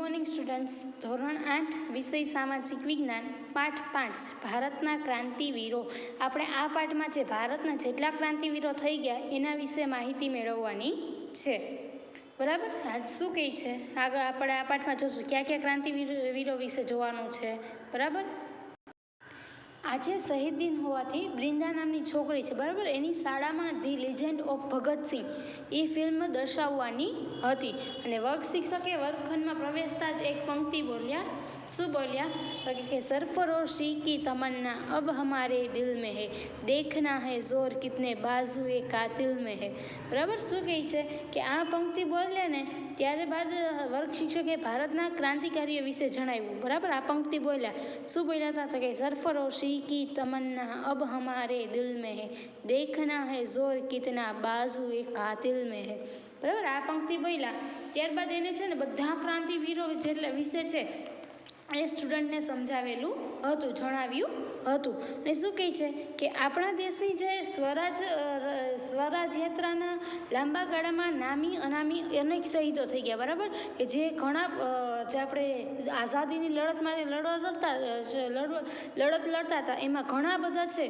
Good morning students. ધોરણ 8 વિષય સામાજિક વિજ્ઞાન પાઠ 5 ભારતના ક્રાંતિવીરો. આપણે આ પાઠમાં જે ભારતના જેટલા ક્રાંતિવીરો થઈ ગયા એના વિશે માહિતી મેળવવાની છે. બરાબર. આજ શું કહે છે આગળ આપણે આ પાઠમાં જોશું ક્યાં ક્યાં ક્રાંતિવીરો વિશે જોવાનું છે. બરાબર. આજે શહીદ દિન હોવાથી બ્રિંદા નામની છોકરી છે, બરાબર, એની શાળામાં the legend of Bhagat Singh A film દર્શાવવાની હતી અને વર્ગ શિક્ષકે વર્ગખંડમાં પ્રવેશતા જ એક પંક્તિ બોલ્યા. શું બોલ્યા કે સરફરોશી કી તમન્ના અબ હમારે દિલ में है, देखना है जोर कितने बाजू ए कातिल में है. બરાબર. શું કહે છે કે આ પંક્તિ બોલ્યા ને ત્યારે બાદ વર્ગ શિક્ષકે ભારતના ક્રાંતિકારીઓ વિશે જણાવ્યું. બરાબર. આ પંક્તિ બોલ્યા. શું બોલ્યા હતા તો કે સરફરોશી કી તમન્ના અબ હમારે દિલ में है, देखना है जोर कितना बाजू ए कातिल में है. બરાબર. આ પંક્તિ બોલ્યા ત્યારબાદ એને છે ને બધા ક્રાંતિવીરો જેટલા વિશે છે એ સ્ટુડન્ટને સમજાવેલું હતું, જણાવ્યું હતું. અને શું કહે છે કે આપણા દેશની જે સ્વરાજ યાત્રાના લાંબા ગાળામાં નામી અનામી અનેક શહીદો થઈ ગયા. બરાબર. કે જે ઘણા જે આપણે આઝાદીની લડત માટે લડત લડતા હતા એમાં ઘણા બધા છે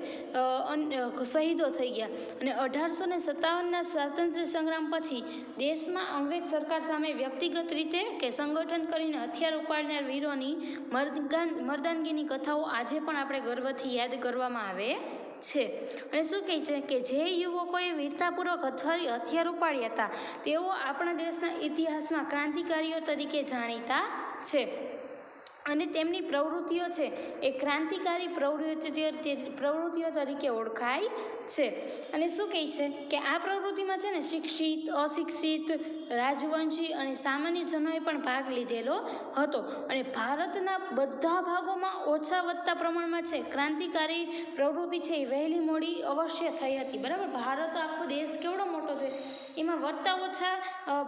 શહીદો થઈ ગયા. અને 1857ના સ્વાતંત્ર્ય સંગ્રામ પછી દેશમાં અંગ્રેજ સરકાર સામે વ્યક્તિગત રીતે કે સંગઠન કરીને હથિયાર ઉપાડનાર વીરોની મર્દાનગીની કથાઓ આજે પણ આપણે ગર્વથી યાદ કરવામાં આવે છે. અને શું કહે છે કે જે યુવકોએ વીરતાપૂર્વક હથિયાર ઉપાડ્યા હતા તેઓ આપણા દેશના ઇતિહાસમાં ક્રાંતિકારીઓ તરીકે જાણીતા છે અને તેમની પ્રવૃત્તિઓ છે એ ક્રાંતિકારી પ્રવૃત્તિઓ તરીકે ઓળખાય છે. અને શું કહે છે કે આ પ્રવૃત્તિમાં છે ને શિક્ષિત, અશિક્ષિત, રાજવંશી અને સામાન્ય જનોએ પણ ભાગ લીધેલો હતો. અને ભારતના બધા ભાગોમાં ઓછા વધતા પ્રમાણમાં છે ક્રાંતિકારી પ્રવૃત્તિ છે એ વહેલી મોડી અવશ્ય થઈ હતી. બરાબર. ભારત આખો દેશ કેવડો મોટો છે એમાં વધતા ઓછા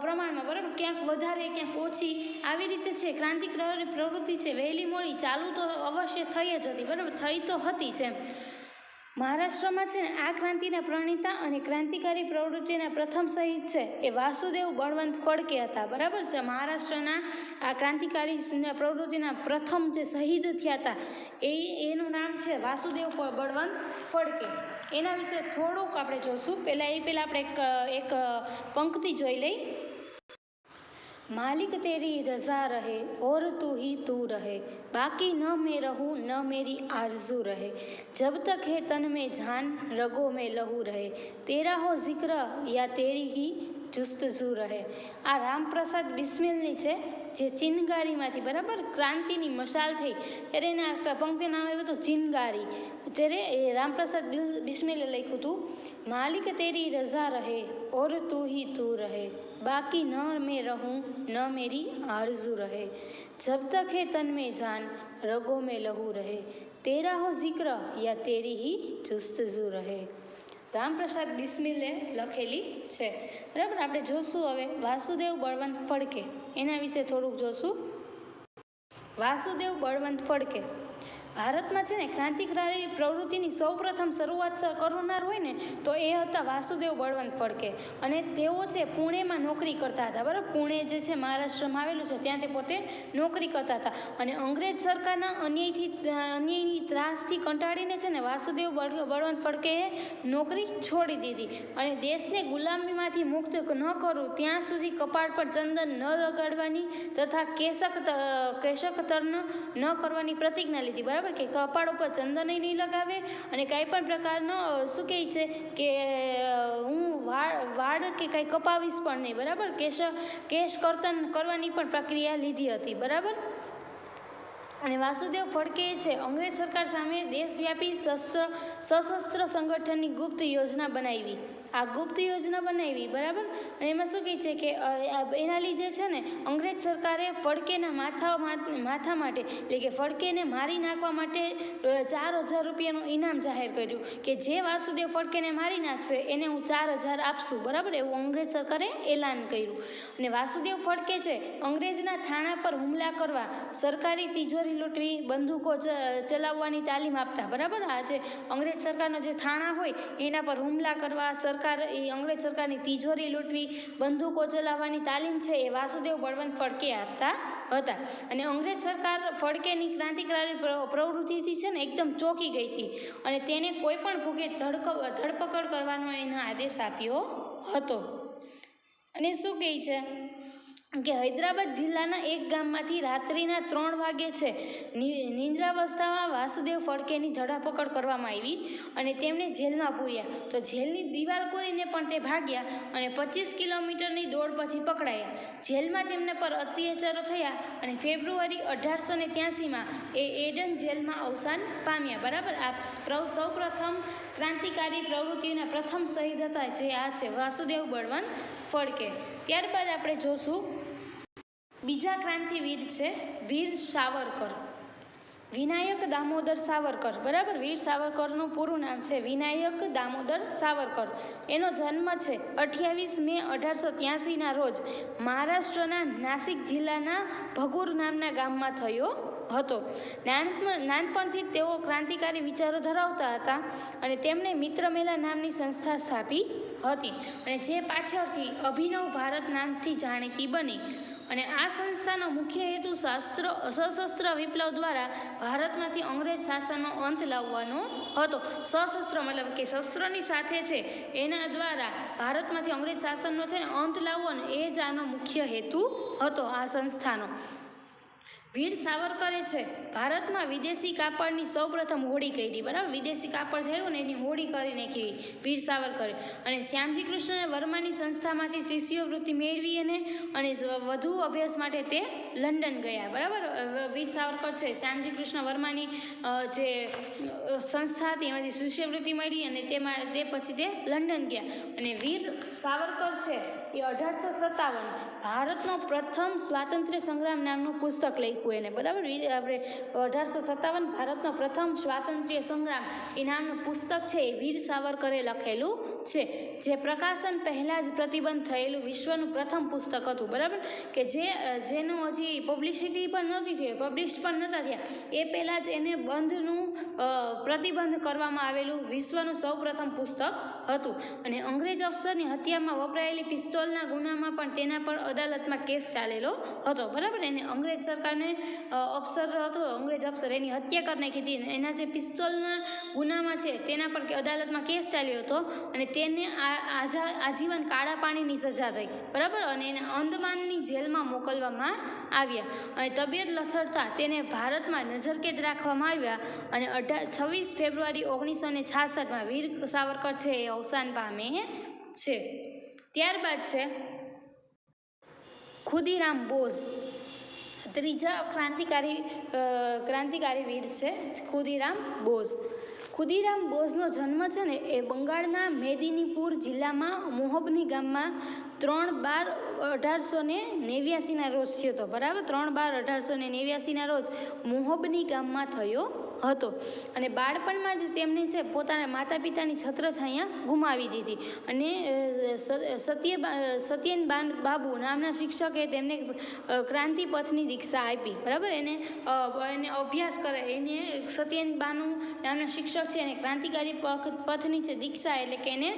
પ્રમાણમાં, બરાબર, ક્યાંક વધારે ક્યાંક ઓછી આવી રીતે છે ક્રાંતિકારી પ્રવૃત્તિ છે વહેલી મોડી ચાલુ તો અવશ્ય થઈ જ હતી. બરાબર. થઈ તો હતી જ એમ. મહારાષ્ટ્રમાં છે ને આ ક્રાંતિના પ્રણેતા અને ક્રાંતિકારી પ્રવૃત્તિના પ્રથમ શહીદ છે એ વાસુદેવ બળવંત ફડકે હતા. બરાબર છે. મહારાષ્ટ્રના આ ક્રાંતિકારી પ્રવૃત્તિના પ્રથમ જે શહીદ થયા હતા એનું નામ છે વાસુદેવ બળવંત ફડકે. એના વિશે થોડુંક આપણે જોશું. પહેલાં આપણે એક પંક્તિ જોઈ લઈ. मालिक तेरी रज़ा रहे और तू ही तू रहे, बाकी न मैं रहूँ न मेरी आरज़ू रहे, जब तक है तन में जान रगों में लहू रहे, तेरा हो जिक्र या तेरी ही जुस्तजू रहे. આ રામપ્રસાદ બિસ્મિલની છે જે ચિનગારીમાંથી, બરાબર, ક્રાંતિની મશાલ થઈ ત્યારે એના પંક્તિનું નામ આવ્યું હતું ચિનગારી. ત્યારે એ રામપ્રસાદ બિસ્મિલે લખ્યું હતું માલિક તેરી રઝા રહે ઓર તું હી તું રહે, बाकी न मैं रहूँ न मेरी आरज़ू रहे, जब तक है तन में जान रगों में लहू रहे, तेरा हो जिक्र या तेरी ही जुस्तजू रहे. રામપ્રસાદ બિસ્મિલે લખેલી છે. બરાબર. આપણે જોશું હવે વાસુદેવ બળવંત ફડકે એના વિશે થોડુંક જોશું. વાસુદેવ બળવંત ફડકે ભારતમાં છે ને ક્રાંતિકારી પ્રવૃત્તિની સૌ પ્રથમ શરૂઆત કરનાર હોય ને તો એ હતા વાસુદેવ બળવંત ફડકે. અને તેઓ છે પુણેમાં નોકરી કરતા હતા. બરાબર. પુણે જે છે મહારાષ્ટ્રમાં આવેલું છે ત્યાં તે પોતે નોકરી કરતા હતા. અને અંગ્રેજ સરકારના અન્યાયની ત્રાસથી કંટાળીને છે ને વાસુદેવ બળવંત ફડકેએ નોકરી છોડી દીધી અને દેશને ગુલામીમાંથી મુક્ત ન કરવું ત્યાં સુધી કપાળ પર ચંદન ન લગાડવાની તથા કેશક તર્ન ન કરવાની પ્રતિજ્ઞા લીધી. બરાબર. કે કપાળ ઉપર ચંદન નહીં લગાવે અને કાંઈ પણ પ્રકારનો શું કહે છે કે હું વાળ કે કાંઈ કપાવીશ પણ નહીં. બરાબર. કેશ કર્તન કરવાની પણ પ્રક્રિયા લીધી હતી. બરાબર. અને વાસુદેવ ફડકે છે અંગ્રેજ સરકાર સામે દેશવ્યાપી સશસ્ત્ર સંગઠનની ગુપ્ત યોજના બનાવી. આ ગુપ્ત યોજના બનાવી. બરાબર. અને એમાં શું કહે છે કે એના લીધે છે ને અંગ્રેજ સરકારે ફડકેના માથા માટે એટલે કે ફડકેને મારી નાખવા માટે 4,000 રૂપિયાનું ઇનામ જાહેર કર્યું કે જે વાસુદેવ ફડકેને મારી નાખશે એને હું 4,000 આપશું. બરાબર. એવું અંગ્રેજ સરકારે એલાન કર્યું. અને વાસુદેવ ફડકે છે અંગ્રેજના થાણા પર હુમલા કરવા, સરકારી તિજોરી લૂંટવી, બંદૂકો ચલાવવાની તાલીમ આપતા. બરાબર. આ જે અંગ્રેજ સરકારનો જે થાણા હોય એના પર હુમલા કરવા, અંગ્રેજ સરકારની તિજોરી લૂંટવી, બંદૂકો ચલાવવાની તાલીમ છે એ વાસુદેવ બળવંત ફડકે આપતા હતા. અને અંગ્રેજ સરકાર ફડકેની ક્રાંતિકારી પ્રવૃત્તિથી છે ને એકદમ ચોંકી ગઈ હતી અને તેને કોઈ પણ ભોગે ધરપકડ કરવાનો એનો આદેશ આપ્યો હતો. અને શું કહે છે કે હૈદરાબાદ જિલ્લાના એક ગામમાંથી રાત્રિના 3 વાગે છે નિંદ્રાવસ્થામાં વાસુદેવ ફડકેની ધરપકડ કરવામાં આવી અને તેમને જેલમાં પૂર્યા. તો જેલની દિવાલ કૂદીને પણ તે ભાગ્યા અને 25 કિલોમીટરની દોડ પછી પકડાયા. જેલમાં તેમને પર અત્યાચારો થયા અને ફેબ્રુઆરી 1883માં એ એડન જેલમાં અવસાન પામ્યા. બરાબર. આ સૌ પ્રથમ ક્રાંતિકારી પ્રવૃત્તિના પ્રથમ શહીદ હતા જે આ છે વાસુદેવ બળવંત ફડકે. ત્યારબાદ આપણે જોશું બીજા ક્રાંતિવીર છે વીર સાવરકર, વિનાયક દામોદર સાવરકર. બરાબર. વીર સાવરકરનું પૂરું નામ છે વિનાયક દામોદર સાવરકર. એનો જન્મ છે 28 મે 1883ના રોજ મહારાષ્ટ્રના નાસિક જિલ્લાના ભગુર નામના ગામમાં થયો હતો. નાનપણથી તેઓ ક્રાંતિકારી વિચારો ધરાવતા હતા અને તેમણે મિત્રમેલા નામની સંસ્થા સ્થાપી હતી અને જે પાછળથી અભિનવ ભારત નામથી જાણીતી બની. અને આ સંસ્થાનો મુખ્ય હેતુ સશસ્ત્ર વિપ્લવ દ્વારા ભારતમાંથી અંગ્રેજ શાસનનો અંત લાવવાનો હતો. સશસ્ત્ર મતલબ કે શસ્ત્રની સાથે છે એના દ્વારા ભારતમાંથી અંગ્રેજ શાસનનો છે ને અંત લાવવાનો એ જ આનો મુખ્ય હેતુ હતો આ સંસ્થાનો. વીર સાવરકરે છે ભારતમાં વિદેશી કાપડની સૌપ્રથમ હોડી કરી. બરાબર. વિદેશી કાપડ જે આવ્યું ને એની હોડી કરી નાખી વીર સાવરકરે. અને શ્યામજી કૃષ્ણ વર્માની સંસ્થામાંથી શિષ્યવૃત્તિ મેળવી અને વધુ અભ્યાસ માટે તે લંડન ગયા. બરાબર. વીર સાવરકર છે શ્યામજી કૃષ્ણ વર્માની જે સંસ્થા હતી એમાંથી શિષ્યવૃત્તિ મળી અને તે પછી તે લંડન ગયા. અને વીર સાવરકર છે એ 1857 ભારતનો પ્રથમ સ્વાતંત્ર્ય સંગ્રામ નામનું પુસ્તક લખ્યું એને. બરાબર. આપણે 1857 ભારતનો પ્રથમ સ્વાતંત્ર્ય સંગ્રામ એ નામનું પુસ્તક છે એ વીર સાવરકરે લખેલું છે, જે પ્રકાશન પહેલાં જ પ્રતિબંધ થયેલું વિશ્વનું પ્રથમ પુસ્તક હતું. બરાબર. કે જેનું હજી પબ્લિસિટી પણ નહોતી થઈ, પબ્લિશ પણ નહોતા થયા એ પહેલાં જ એને બંધનું પ્રતિબંધ કરવામાં આવેલું વિશ્વનું સૌપ્રથમ પુસ્તક હતું. અને અંગ્રેજ અફસરની હત્યામાં વપરાયેલી પિસ્તોલના ગુનામાં પણ તેના પર અદાલતમાં કેસ ચાલેલો હતો. બરાબર. એને અંગ્રેજ સરકારને અફસર હતો, અંગ્રેજ અફસર એની હત્યા કરી નાખી હતી. એના જે પિસ્તોલના ગુનામાં છે તેના પર અદાલતમાં કેસ ચાલ્યો હતો અને તેને આજીવન કાળા પાણીની સજા થઈ. બરાબર. અને એને અંદમાનની જેલમાં મોકલવામાં આવ્યા અને તબિયત લથડતા તેને ભારતમાં નજરકેદ રાખવામાં આવ્યા અને 26 ફેબ્રુઆરી 1966માં વીર સાવરકર છે એ અવસાન પામે છે. ત્યારબાદ છે ખુદીરામ બોઝ. ત્રીજા ક્રાંતિકારી વીર છે ખુદીરામ બોઝ. ખુદીરામ બોઝનો જન્મ છે ને એ બંગાળના મેદિનીપુર જિલ્લામાં મોહબની ગામમાં 3/12/1889ના રોજ થયો હતો. બરાબર. 3/12/1889ના રોજ મોહબની ગામમાં થયો હતો. અને બાળપણમાં જ તેમને છે પોતાના માતા પિતાની છત્રછાયા ગુમાવી દીધી અને સત્યેન બાબુ નામના શિક્ષકે તેમને ક્રાંતિ પથની દીક્ષા આપી. બરાબર. એને અભ્યાસ કરે એને સત્યેન બાનુ નામના શિક્ષક છે એને ક્રાંતિકારી પથની છે દીક્ષા એટલે કે એને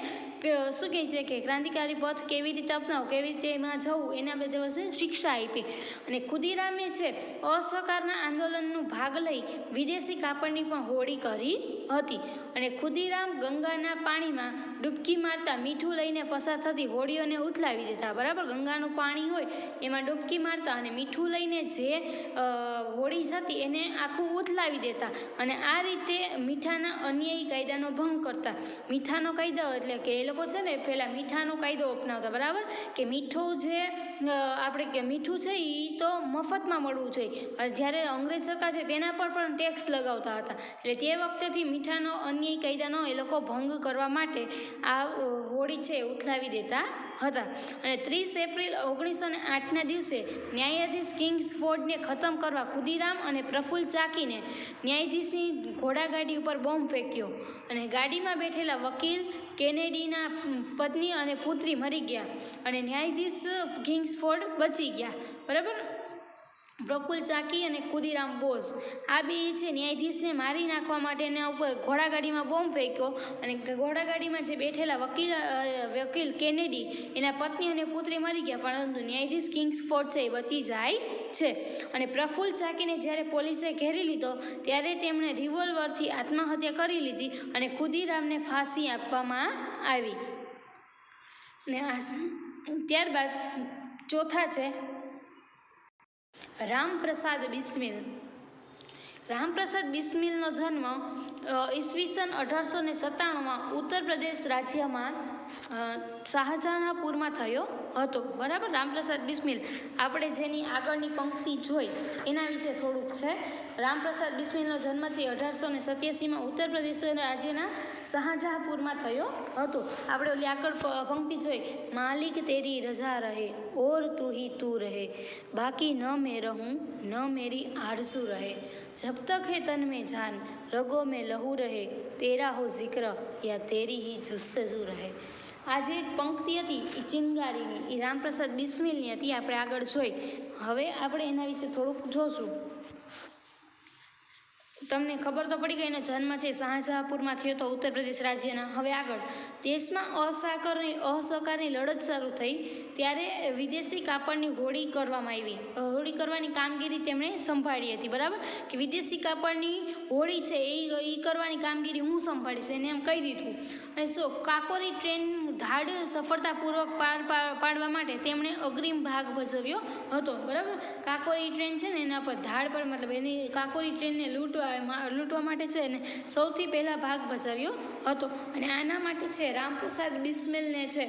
શું કહે છે કે ક્રાંતિકારી પથ કેવી રીતે અપનાવો, કેવી રીતે એમાં જવું એના બધા શિક્ષા આપી. અને ખુદીરામે છે અસહકારના આંદોલનનો ભાગ લઈ વિદેશી કાપડની પણ હોડી કરી હતી. અને ખુદીરામ ગંગાના પાણીમાં ડૂબકી મારતા મીઠું લઈને પસાર થતી હોડીઓને ઉથલાવી દેતા. બરાબર. ગંગાનું પાણી હોય એમાં ડૂબકી મારતા અને મીઠું લઈને જે હોડી હતી એને આખું ઉથલાવી દેતા અને આ રીતે મીઠાના અન્યાયી કાયદાનો ભંગ કરતા. મીઠાનો કાયદો એટલે કે એ લોકો છે ને પહેલાં મીઠાનો કાયદો અપનાવતા. બરાબર. કે મીઠું જે આપણે કે મીઠું છે એ તો મફતમાં મળવું જોઈએ. જ્યારે અંગ્રેજ સરકાર છે તેના પર પણ ટેક્સ લગાવતા હતા. એટલે તે વખતેથી મીઠાનો અન્યાયી કાયદાનો એ લોકો ભંગ કરવા માટે આ હોડી છે ઉથલાવી દેતા હતા. અને 30 એપ્રિલ 1908ના દિવસે ન્યાયાધીશ કિંગ્સફોર્ડને ખતમ કરવા ખુદીરામ અને પ્રફુલ્લ ચાકીને ન્યાયાધીશની ઘોડાગાડી ઉપર બોમ્બ ફેંક્યો અને ગાડીમાં બેઠેલા વકીલ કેનેડીના પત્ની અને પુત્રી મરી ગયા અને ન્યાયાધીશ કિંગ્સફોર્ડ બચી ગયા. બરાબર. પ્રફુલ્લ ચાકી અને ખુદીરામ બોઝ આ બે છે ન્યાયાધીશને મારી નાખવા માટે એના ઉપર ઘોડાગાડીમાં બોમ્બ ફેંક્યો અને ઘોડાગાડીમાં જે બેઠેલા વકીલ કેનેડી એના પત્ની અને પુત્રી મરી ગયા, પરંતુ ન્યાયાધીશ કિંગ્સફોર્ડ છે એ બચી જાય છે. અને પ્રફુલ્લ ચાકીને જ્યારે પોલીસે ઘેરી લીધો ત્યારે તેમણે રિવોલ્વરથી આત્મહત્યા કરી લીધી અને ખુદીરામને ફાંસી આપવામાં આવી. અને ત્યારબાદ ચોથા છે રામપ્રસાદ બિસ્મિલ. રામપ્રસાદ બિસ્મિલનો જન્મ ઈસવીસન 1897માં ઉત્તર પ્રદેશ રાજ્યમાં શાહજહાંપુરમાં થયો હતો. બરાબર, રામપ્રસાદ બિસ્મિલ આપણે જેની આગળની પંક્તિ જોઈ એના વિશે થોડુંક છે. રામપ્રસાદ બિસ્મિલનો જન્મ છે 1887માં ઉત્તર પ્રદેશ રાજ્યના શાહજહાંપુરમાં થયો હતો. આપણે ઓલી આગળ પંક્તિ જોઈ, માલિક તેરી રજા રહે ઓર તું હી તું રહે, બાકી ન મેં રહું ન મેરી આરज़ू રહે, जब तक है तन में जान रगों में लहू रहे, तेरा हो जिक्र या तेरी ही जुस्तजू રહે. આ જે પંક્તિ હતી એ ચિનગારીની, એ રામપ્રસાદ બિસ્મિલની હતી, આપણે આગળ જોઈ. હવે આપણે એના વિશે થોડુંક જોશું. તમને ખબર તો પડી ગઈ, એનો જન્મ છે શાહજહાંપુરમાં થયો હતો ઉત્તર પ્રદેશ રાજ્યના. હવે આગળ દેશમાં અસહકારની લડત શરૂ થઈ ત્યારે વિદેશી કાપડની હોળી કરવામાં આવી. હોળી કરવાની કામગીરી તેમણે સંભાળી હતી. બરાબર, કે વિદેશી કાપડની હોળી છે એ કરવાની કામગીરી હું સંભાળીશ, એને એમ કહી દીધું. અને કાકોરી ટ્રેન ધાડ સફળતાપૂર્વક પાડવા માટે તેમણે અગ્રિમ ભાગ ભજવ્યો હતો. બરાબર, કાકોરી ટ્રેન છે ને એના પર ધાડ પર, મતલબ એની કાકોરી ટ્રેનને લૂંટવા માટે છે ને સૌથી પહેલાં ભાગ ભજવ્યો હતો. અને આના માટે છે રામપ્રસાદ બિસ્મિલને છે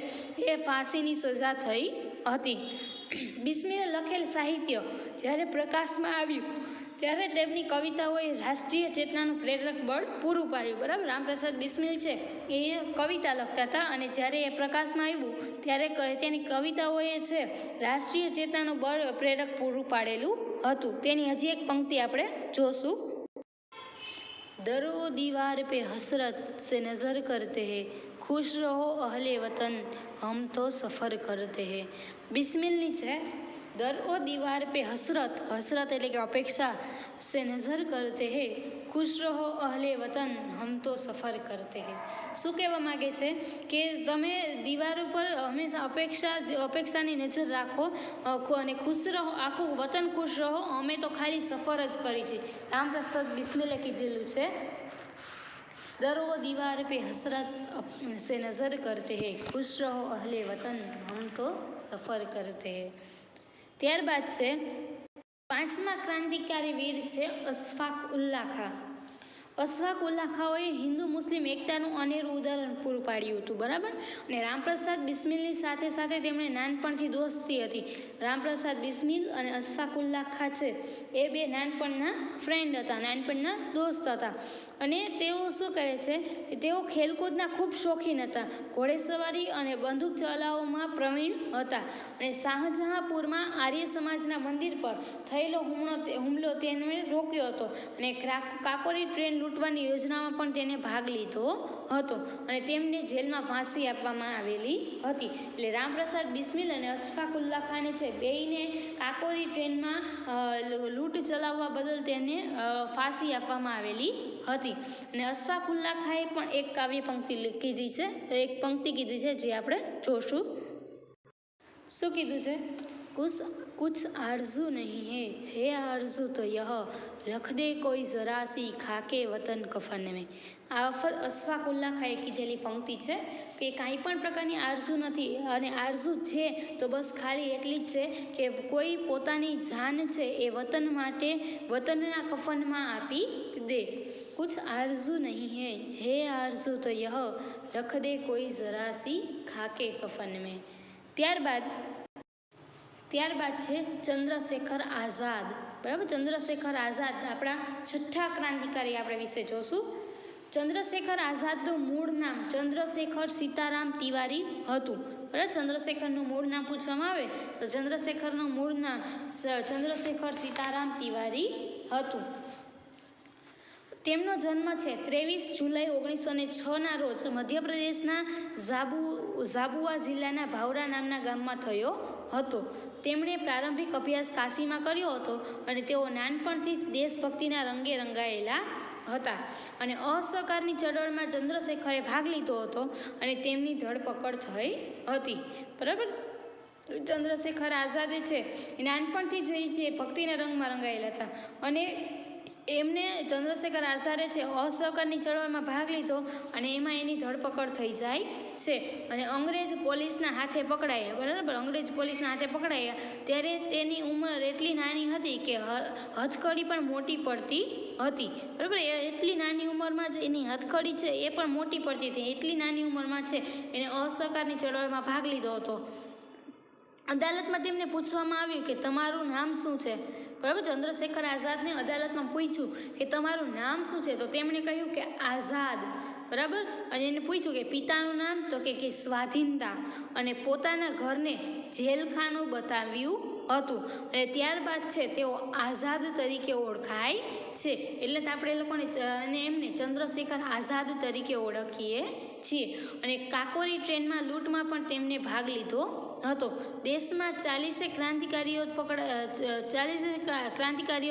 એ ફાંસીની સજા થઈ હતી. બિસ્મિલે લખેલ સાહિત્ય જ્યારે પ્રકાશમાં આવ્યું ત્યારે તેમની કવિતાઓએ રાષ્ટ્રીય ચેતનાનું પ્રેરક બળ પૂરું પાડ્યું. બરાબર, રામપ્રસાદ બિસ્મિલ છે એ કવિતા લખતા હતા અને જ્યારે એ પ્રકાશમાં આવ્યું ત્યારે તેની કવિતાઓએ છે રાષ્ટ્રીય ચેતનાનું બળ પ્રેરક પૂરું પાડેલું હતું. તેની હજી એક પંક્તિ આપણે જોશું. दरो दीवार पे हसरत से नज़र करते हैं, खुश रहो अहले वतन हम तो सफ़र करते हैं. બિસ્મિલની છે દરો દીવાર પે હસરત, હસરત એટલે કે અપેક્ષા, સે નજર કરતે હે ખુશ રહો અહલે વતન હમ તો સફર કરતે હે. શું કહેવા માગે છે કે તમે દીવાર ઉપર હંમેશા અપેક્ષાની નજર રાખો અને ખુશ રહો, આખું વતન ખુશ રહો, અમે તો ખાલી સફર જ કરી છે. રામપ્રસાદ બિસ્મિલે કીધેલું છે. दरो दीवार पे हसरत से नज़र करते हैं, खुश रहो अहले वतन हम तो सफ़र करते हैं. ત્યારબાદ છે પાંચમા ક્રાંતિકારી વીર છે અશફાક ઉલ્લા ખાં. અશફાક ઉલ્લા ખાઓએ હિન્દુ મુસ્લિમ એકતાનું અનેરું ઉદાહરણ પૂરું પાડ્યું હતું. બરાબર, અને રામપ્રસાદ બિસ્મિલની સાથે સાથે તેમણે નાનપણથી દોસ્તી હતી. રામપ્રસાદ બિસ્મિલ અને અશફાક ઉલ્લા ખાં છે એ બે નાનપણના ફ્રેન્ડ હતા, નાનપણના દોસ્ત હતા. અને તેઓ શું કરે છે, તેઓ ખેલકૂદના ખૂબ શોખીન હતા, ઘોડેસવારી અને બંદૂક ચલાવવામાં પ્રવીણ હતા. અને શાહજહાંપુરમાં આર્ય સમાજના મંદિર પર થયેલો હુમલો તેને રોક્યો હતો અને કાકોરી ટ્રેન લૂંટવાની યોજનામાં પણ તેને ભાગ લીધો હતો અને તેમને જેલમાં ફાંસી આપવામાં આવેલી હતી. એટલે રામપ્રસાદ બિસ્મિલ અને અશફાક ઉલ્લા ખાને છે બેયને કાકોરી ટ્રેનમાં લૂંટ ચલાવવા બદલ તેને ફાંસી આપવામાં આવેલી હતી. અને અશફાક ઉલ્લા ખાએ પણ એક કાવ્ય પંક્તિ કીધી છે, એક પંક્તિ કીધી છે જે આપણે જોશું. શું કીધું છે? कुछ आरज़ू नहीं है आरज़ू तो यह रख दे कोई ज़रा सी खाके वतन कफन में. આ અશફાક ઉલ્લા ખાએ કીધેલી પંક્તિ છે કે કાંઈ પણ પ્રકારની આરઝુ નથી, અને આરઝુ છે તો બસ ખાલી એટલી જ છે કે કોઈ પોતાની જાન છે એ વતન માટે વતનના કફનમાં આપી દે. કુછ આરઝુ નહીં હે આરઝુ તો યહ રખ દે કોઈ ઝરા સી ખાકે કફન મેં. ત્યારબાદ છે ચંદ્રશેખર આઝાદ. બરાબર, ચંદ્રશેખર આઝાદ આપણા છઠ્ઠા ક્રાંતિકારી આપણે વિશે જોશું. ચંદ્રશેખર આઝાદનું મૂળ નામ ચંદ્રશેખર સીતારામ તિવારી હતું. બરાબર, ચંદ્રશેખરનું મૂળ નામ પૂછવામાં આવે તો ચંદ્રશેખરનું મૂળ નામ ચંદ્રશેખર સીતારામ તિવારી હતું. તેમનો જન્મ છે 23 જુલાઈ 1906ના રોજ મધ્યપ્રદેશના ઝાબુઆ જિલ્લાના ભાવરા નામના ગામમાં થયો હતો. તેમણે પ્રારંભિક અભ્યાસ કાશીમાં કર્યો હતો અને તેઓ નાનપણથી જ દેશભક્તિના રંગે રંગાયેલા હતા અને અસહકારની ચળવળમાં ચંદ્રશેખરે ભાગ લીધો હતો અને તેમની ધરપકડ થઈ હતી. બરાબર. ચંદ્રશેખર આઝાદે છે એ નાનપણથી જ જે ભક્તિના રંગમાં રંગાયેલા હતા અને એમને ચંદ્રશેખર આઝાદે છે અસહકારની ચળવળમાં ભાગ લીધો અને એમાં એની ધરપકડ થઈ જાય છે અને અંગ્રેજ પોલીસના હાથે પકડાયા. બરાબર. અંગ્રેજ પોલીસના હાથે પકડાયા ત્યારે તેની ઉંમર એટલી નાની હતી કે હથકડી પણ મોટી પડતી હતી. બરાબર. એટલી નાની ઉંમરમાં જ એની હથકડી છે એ પણ મોટી પડતી હતી. એટલી નાની ઉંમરમાં છે એને અસહકારની ચળવળમાં ભાગ લીધો હતો. અદાલતમાં તેમને પૂછવામાં આવ્યું કે તમારું નામ શું છે. બરાબર. ચંદ્રશેખર આઝાદને અદાલતમાં પૂછ્યું કે તમારું નામ શું છે તો તેમણે કહ્યું કે આઝાદ. બરાબર. અને એને પૂછ્યું કે પિતાનું નામ તો કે સ્વાધીનતા અને પોતાના ઘરને જેલખાનું બતાવ્યું હતું અને ત્યારબાદ છે તેઓ આઝાદ તરીકે ઓળખાય છે. એટલે તો આપણે લોકોને અને એમને ચંદ્રશેખર આઝાદ તરીકે ઓળખીએ છીએ. અને કાકોરી ટ્રેનમાં લૂંટમાં પણ તેમને ભાગ લીધો હતો. દેશમાં 40 ક્રાંતિકારીઓ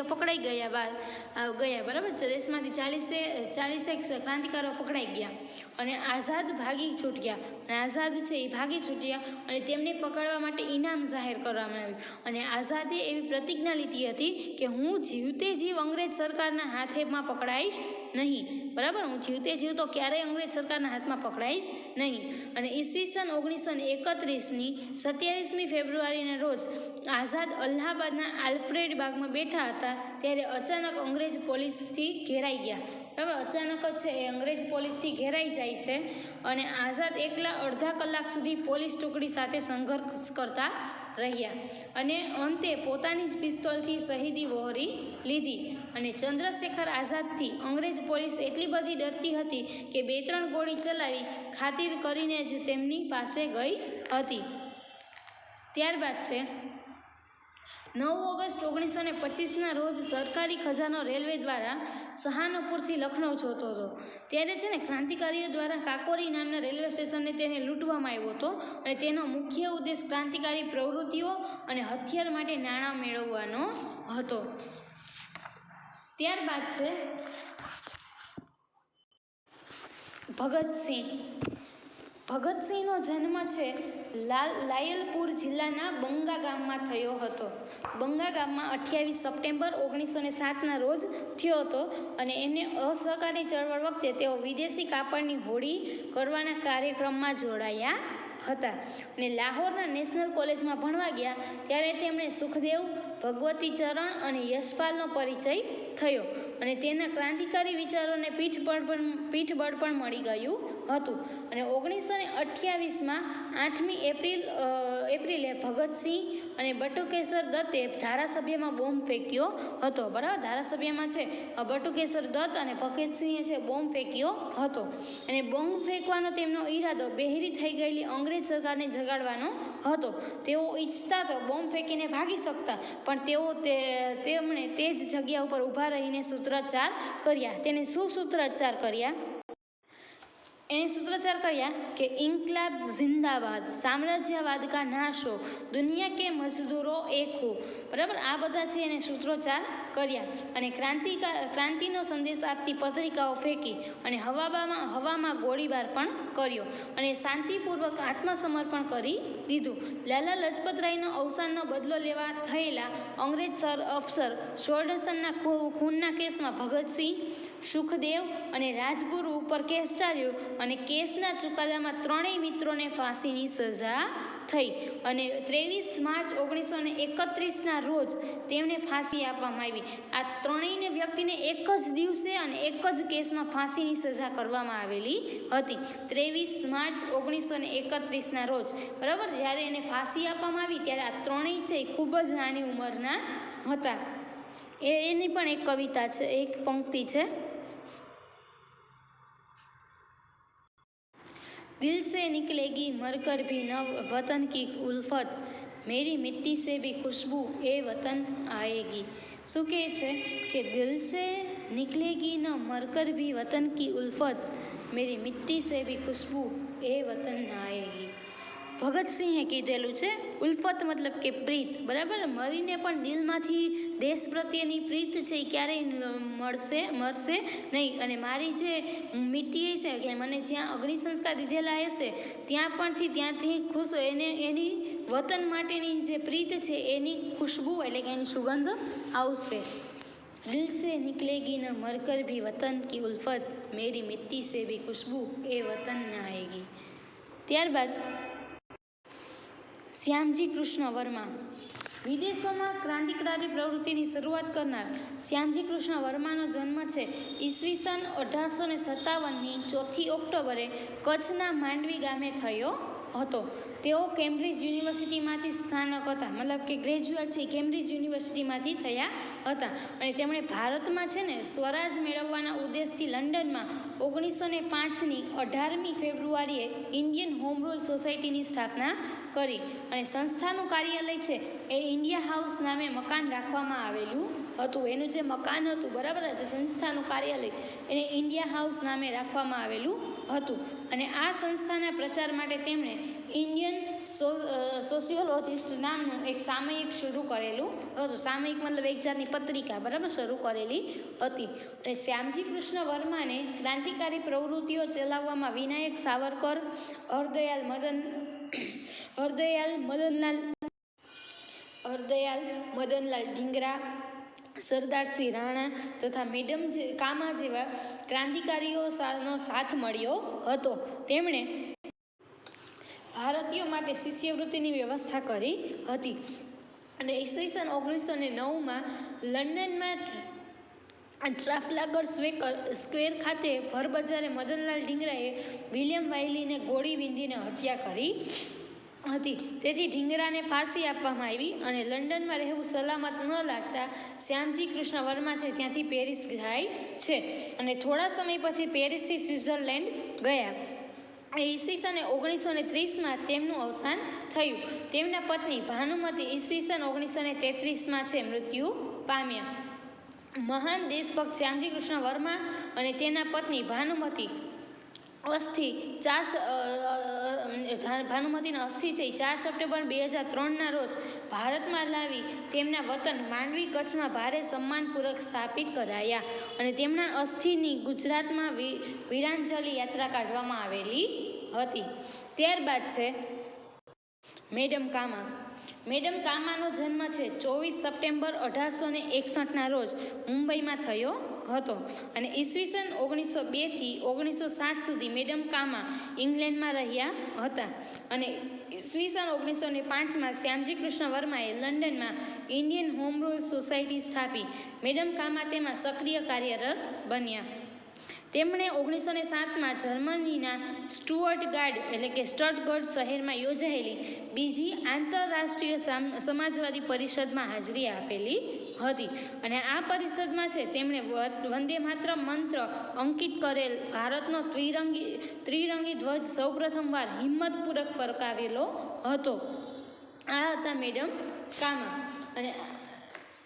પકડાઈ ગયા. બરાબર. દેશમાંથી 40 ક્રાંતિકારીઓ પકડાઈ ગયા અને આઝાદ ભાગી છૂટ્યા. અને આઝાદ છે એ ભાગી છૂટ્યા અને તેમને પકડવા માટે ઇનામ જાહેર કરવામાં આવ્યું અને આઝાદે એવી પ્રતિજ્ઞા લીધી હતી કે હું જીવતે જીવ અંગ્રેજ સરકારના હાથમાં પકડાઈશ નહીં. બરાબર. હું જીવતે જીવ તો ક્યારેય અંગ્રેજ સરકારના હાથમાં પકડાઈશ નહીં. અને ઈસવીસન 1931ની 27મી ફેબ્રુઆરીના રોજ આઝાદ અલ્હાબાદના આલ્ફ્રેડ બાગમાં બેઠા હતા ત્યારે અચાનક અંગ્રેજ પોલીસથી ઘેરાઈ ગયા. બરાબર. અચાનક જ છે એ અંગ્રેજ પોલીસથી ઘેરાઈ જાય છે અને આઝાદ એકલા અડધા કલાક સુધી પોલીસ ટુકડી સાથે સંઘર્ષ કરતા રહ્યા અને અંતે પોતાની જ પિસ્તોલથી શહીદી વહોરી લીધી. અને ચંદ્રશેખર આઝાદથી અંગ્રેજ પોલીસ એટલી બધી ડરતી હતી કે 2-3 ગોળી ચલાવી ખાતર કરીને જ તેમની પાસે ગઈ હતી. ત્યારબાદ છે 9 ઓગસ્ટ 1925ના રોજ સરકારી ખજાનો રેલવે દ્વારા સહારનપુરથી લખનઉ જતો હતો. ત્યારે છે ને ક્રાંતિકારીઓ દ્વારા કાકોરી નામના રેલવે સ્ટેશનને તેને લૂંટવામાં આવ્યો હતો અને તેનો મુખ્ય ઉદ્દેશ ક્રાંતિકારી પ્રવૃત્તિઓ અને હથિયાર માટે નાણાં મેળવવાનો હતો. ત્યારબાદ છે ભગતસિંહ. ભગતસિંહનો જન્મ છે લાયલપુર જિલ્લાના બંગા ગામમાં થયો હતો. બંગા ગામમાં 28 સપ્ટેમ્બર 1907ના રોજ થયો હતો અને એને અસહકારની ચળવળ વખતે તેઓ વિદેશી કાપડની હોડી કરવાના કાર્યક્રમમાં જોડાયા હતા અને લાહોરના નેશનલ કોલેજમાં ભણવા ગયા ત્યારે તેમણે સુખદેવ, ભગવતીચરણ અને યશપાલનો પરિચય થયો અને તેના ક્રાંતિકારી વિચારોને પીઠબળ પણ મળી ગયું હતું. અને 1928માં 8મી એપ્રિલે ભગતસિંહ અને બટુકેશ્વર દત્તે ધારાસભ્યમાં બોમ્બ ફેંક્યો હતો. બરાબર. ધારાસભ્યમાં છે બટુકેશ્વર દત્ત અને ભગતસિંહે છે બોમ્બ ફેંક્યો હતો અને બોમ્બ ફેંકવાનો તેમનો ઈરાદો બહેરી થઈ ગયેલી અંગ્રેજ સરકારને જગાડવાનો હતો. તેઓ ઈચ્છતા તો બોમ્બ ફેંકીને ભાગી શકતા પણ તેમણે તે જ જગ્યા ઉપર ઊભા રહીને સૂત્રોચ્ચાર કર્યા. તેને શું સૂત્રોચ્ચાર કર્યા? એને સૂત્રોચ્ચાર કર્યા કે ઇન્કલાબ જિંદાબાદ, સામ્રાજ્યવાદ કા નાશ હો, દુનિયા કે મજદૂરો એક હો. બરાબર. આ બધા છે એને સૂત્રોચ્ચાર કર્યા અને ક્રાંતિનો સંદેશ આપતી પત્રિકાઓ ફેંકી અને હવામાં ગોળીબાર પણ કર્યો અને શાંતિપૂર્વક આત્મસમર્પણ કરી દીધું. લાલા લજપતરાયનો અવસાનનો બદલો લેવા થયેલા અંગ્રેજ અફસર શોર્ડસનના ખૂનના કેસમાં ભગતસિંહ, સુખદેવ અને રાજગુરુ ઉપર કેસ ચાલ્યો અને કેસના ચુકાદામાં 3 મિત્રોને ફાંસીની સજા થઈ અને 23 માર્ચ 1931ના રોજ તેમને ફાંસી આપવામાં આવી. આ 3 વ્યક્તિને એક જ દિવસે અને એક જ કેસમાં ફાંસીની સજા કરવામાં આવેલી હતી. 23 માર્ચ 1931ના રોજ. બરાબર. જ્યારે એને ફાંસી આપવામાં આવી ત્યારે આ 3 છે એ ખૂબ જ નાની ઉંમરના હતા. એની પણ એક કવિતા છે, એક પંક્તિ છે. दिल से निकलेगी मरकर भी न वतन की उल्फत, मेरी मिट्टी से भी खुशबू ए वतन आएगी. શું કહે છે કે દિલ સે निकलेगी न मरकर भी वतन की उल्फत, मेरी मिट्टी से भी खुशबू ए वतन आएगी. ભગતસિંહે કીધેલું છે. ઉલ્ફત મતલબ કે પ્રીત, બરાબર. મરીને પણ દિલમાંથી દેશ પ્રત્યેની પ્રીત છે એ ક્યારેય મરશે નહીં. અને મારી જે મિટ્ટી છે કે મને જ્યાં અગ્નિ સંસ્કાર દીધેલા હશે ત્યાંથી ખુશ એની વતન માટેની જે પ્રીત છે એની ખુશ્બુ એટલે કે એની સુગંધ આવશે. દિલ સે નિકલેગી ન મરકર ભી વતન કી ઉલ્ફત, મેરી મિટ્ટી સે ભી ખુશ્બુ એ વતન ન આएगी. ત્યારબાદ શ્યામજી કૃષ્ણ વર્મા. વિદેશોમાં ક્રાંતિકારી પ્રવૃત્તિની શરૂઆત કરનાર શ્યામજી કૃષ્ણ વર્માનો જન્મ છે ઈસવીસન 1857ની 4 ઓક્ટોબરે કચ્છના માંડવી ગામે થયો હતો. તેઓ કેમ્બ્રિજ યુનિવર્સિટીમાંથી સ્નાતક હતા, મતલબ કે ગ્રેજ્યુએટ છે કેમ્બ્રિજ યુનિવર્સિટીમાંથી થયા હતા. અને તેમણે ભારતમાં છે ને સ્વરાજ મેળવવાના ઉદ્દેશથી લંડનમાં 1905ની 18મી ફેબ્રુઆરીએ ઇન્ડિયન હોમ રૂલ સોસાયટીની સ્થાપના કરી. અને સંસ્થાનું કાર્યાલય છે એ ઇન્ડિયા હાઉસ નામે મકાન રાખવામાં આવેલું હતું. એનું જે મકાન હતું, બરાબર, જે સંસ્થાનું કાર્યાલય એને ઇન્ડિયા હાઉસ નામે રાખવામાં આવેલું હતું. અને આ સંસ્થાના પ્રચાર માટે તેમણે ઇન્ડિયન સોશિયોલોજિસ્ટ નામનું એક સામયિક શરૂ કરેલું હતું. સામયિક મતલબ એક જાતની પત્રિકા, બરાબર, શરૂ કરેલી હતી. અને શ્યામજી કૃષ્ણ વર્માને ક્રાંતિકારી પ્રવૃત્તિઓ ચલાવવામાં વિનાયક સાવરકર, હરદયાલ મદનલાલ ઢીંગરા, સરદારસિંહ રાણા તથા મેડમ કામા જેવા ક્રાંતિકારીઓનો સાથ મળ્યો હતો. તેમણે ભારતીયો માટે શિષ્યવૃત્તિની વ્યવસ્થા કરી હતી. અને ઈસવીસન 1909માં લંડનમાં ટ્રાફાલ્ગર સ્ક્વેર ખાતે ભરબજારે મદનલાલ ઢીંગરાએ વિલિયમ વાયલીને ગોળી વીંધીને હત્યા કરી હતી. તેથી ઢીંગરાને ફાંસી આપવામાં આવી. અને લંડનમાં રહેવું સલામત ન લાગતા શ્યામજી કૃષ્ણ વર્મા છે ત્યાંથી પેરિસ જાય છે. અને થોડા સમય પછી પેરિસથી સ્વિટ્ઝરલેન્ડ ગયા. ઈસવીસન 1930માં તેમનું અવસાન થયું. તેમના પત્ની ભાનુમતી ઈસવીસન 1933માં છે મૃત્યુ પામ્યા. મહાન દેશભક્ત શ્યામજી કૃષ્ણ વર્મા અને તેના પત્ની ભાનુમતીના અસ્થિ છે 4 સપ્ટેમ્બર 2003ના રોજ ભારતમાં લાવી તેમના વતન માંડવી કચ્છમાં ભારે સન્માનપૂર્વક સ્થાપિત કરાયા. અને તેમના અસ્થિની ગુજરાતમાં વીરાંજલિ યાત્રા કાઢવામાં આવેલી હતી. ત્યારબાદ છે મેડમ કામા. મેડમ કામાનો જન્મ છે 24 સપ્ટેમ્બર 1861ના રોજ મુંબઈમાં થયો હતો. અને ઈસવીસન 1902થી 1907 સુધી મેડમ કામા ઇંગ્લેન્ડમાં રહ્યા હતા. અને ઈસવીસન 1905માં શ્યામજી કૃષ્ણ વર્માએ લંડનમાં ઇન્ડિયન હોમ રૂલ સોસાયટી સ્થાપી. મેડમ કામા તેમાં સક્રિય કાર્યરત બન્યા. તેમણે 1907માં જર્મનીના સ્ટુટગર્ટ શહેરમાં યોજાયેલી બીજી આંતરરાષ્ટ્રીય સમાજવાદી પરિષદમાં હાજરી આપેલી હતી. અને આ પરિષદમાં છે તેમણે વંદે માતરમ મંત્ર અંકિત કરેલ ભારતનો ત્રિરંગી ધ્વજ સૌપ્રથમવાર હિંમતપૂર્વક ફરકાવેલો હતો. આ હતા મેડમ કામા. અને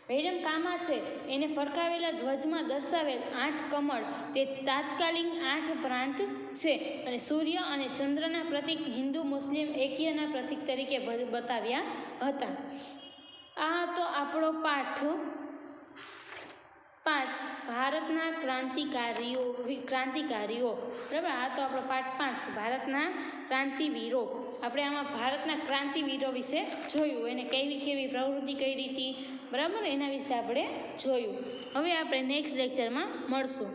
મેડમ કામા છે એને ફરકાવેલા ધ્વજમાં દર્શાવેલ 8 કમળ તે તાત્કાલિક 8 પ્રાંત છે. અને સૂર્ય અને ચંદ્રના પ્રતીક હિન્દુ મુસ્લિમ એક્યના પ્રતીક તરીકે બતાવ્યા હતા. આ તો આપણો પાઠ 5 ભારતના ક્રાંતિકારીઓ, બરાબર. આ તો આપણો પાઠ 5 ભારતના ક્રાંતિવીરો. આપણે આમાં ભારતના ક્રાંતિવીરો વિશે જોયું, એને કેવી પ્રવૃત્તિ કરી હતી, બરાબર, એના વિશે આપણે જોયું. હવે આપણે નેક્સ્ટ લેક્ચરમાં મળશું.